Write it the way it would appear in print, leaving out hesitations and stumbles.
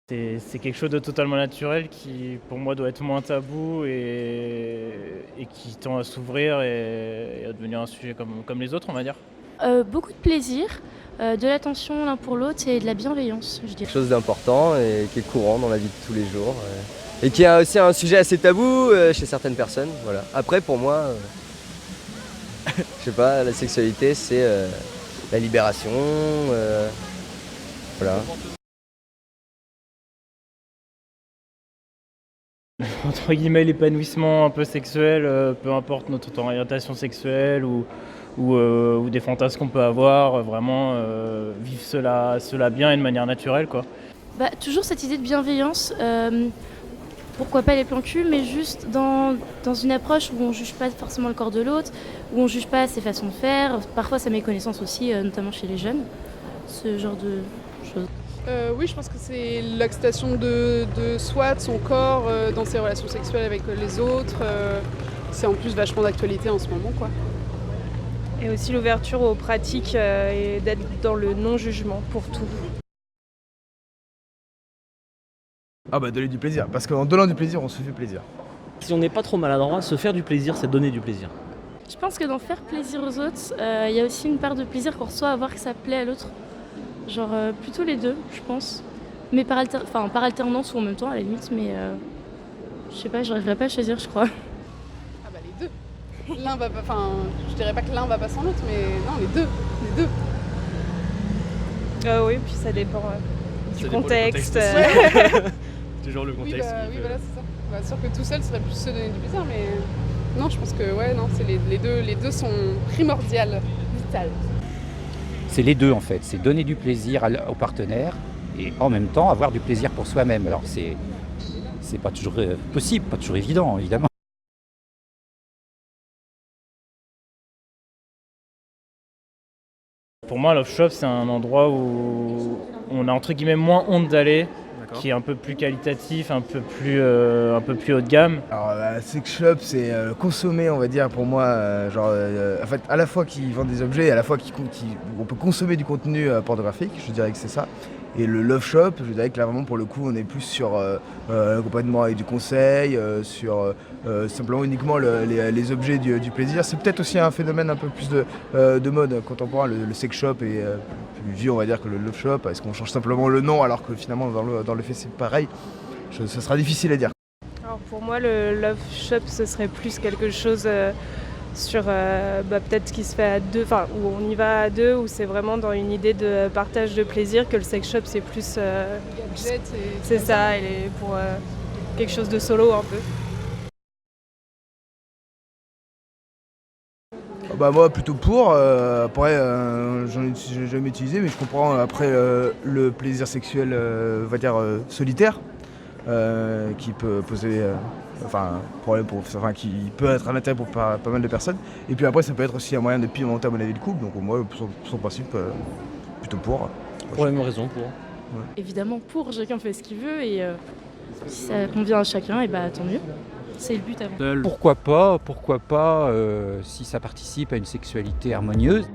C'est quelque chose de totalement naturel qui, pour moi, doit être moins tabou et qui tend à s'ouvrir et à devenir un sujet comme les autres, on va dire. Beaucoup de plaisir, de l'attention l'un pour l'autre et de la bienveillance, je dirais. Quelque chose d'important et qui est courant dans la vie de tous les jours. Et qui est aussi un sujet assez tabou chez certaines personnes. Voilà. Après, pour moi, je sais pas, la sexualité, c'est la libération. Voilà. Entre guillemets, l'épanouissement un peu sexuel, peu importe notre orientation sexuelle ou des fantasmes qu'on peut avoir, vraiment vivre cela bien et de manière naturelle, quoi. Toujours cette idée de bienveillance, pourquoi pas les plans cul, mais juste dans une approche où on juge pas forcément le corps de l'autre, où on juge pas ses façons de faire, parfois sa méconnaissance aussi, notamment chez les jeunes, ce genre de choses. Oui, je pense que c'est l'acceptation de soi, de son corps, dans ses relations sexuelles avec les autres. C'est en plus vachement d'actualité en ce moment, quoi. Et aussi l'ouverture aux pratiques et d'être dans le non-jugement pour tout. Ah bah donner du plaisir, parce qu'en donnant du plaisir, on se fait plaisir. Si on n'est pas trop maladroit, se faire du plaisir, c'est donner du plaisir. Je pense que dans faire plaisir aux autres, il y a aussi une part de plaisir qu'on reçoit à voir que ça plaît à l'autre. Genre plutôt les deux, je pense. Mais par alternance ou en même temps à la limite, mais je sais pas, j'arriverai pas à choisir, je crois. Ah bah les deux. L'un va pas, enfin, je dirais pas que l'un va pas sans l'autre, mais non, les deux. Oui, puis ça dépend du contexte. Toujours le Oui, contexte. oui, voilà, c'est ça. Bah, sûr que tout seul serait plus se donner du plaisir, mais non, je pense que ouais, non, c'est les deux sont primordiales, vitales. C'est les deux en fait, c'est donner du plaisir au partenaire et en même temps avoir du plaisir pour soi-même. Alors c'est pas toujours possible, pas toujours évident évidemment. Pour moi, Love Shop, c'est un endroit où on a entre guillemets moins honte d'aller, qui est un peu plus qualitatif, un peu plus haut de gamme. Alors la sex shop, c'est consommer, on va dire, pour moi, en fait, à la fois qu'ils vendent des objets, à la fois on peut consommer du contenu pornographique, je dirais que c'est ça. Et le love shop, je dirais que là vraiment pour le coup on est plus sur l'accompagnement avec du conseil, sur simplement uniquement les objets du plaisir. C'est peut-être aussi un phénomène un peu plus de mode contemporain, le sex shop est plus vieux on va dire que le love shop. Est-ce qu'on change simplement le nom alors que finalement dans le fait c'est pareil? Ça sera difficile à dire. Alors pour moi, le love shop, ce serait plus quelque chose sur peut-être qui se fait à deux, enfin où on y va à deux, où c'est vraiment dans une idée de partage de plaisir, que le sex shop c'est plus Gadget c'est ça, et pour quelque chose de solo un peu. Bah moi plutôt pour, après j'ai jamais utilisé mais je comprends après le plaisir sexuel on va dire solitaire qui peut poser problème qui peut être un intérêt pour pas mal de personnes et puis après ça peut être aussi un moyen de pimenter à mon avis le couple donc moi son principe plutôt pour. Pour la même raison, pour. Ouais. Évidemment pour, chacun fait ce qu'il veut et si ça convient à chacun, et tant mieux. C'est le but avant. Pourquoi pas si ça participe à une sexualité harmonieuse.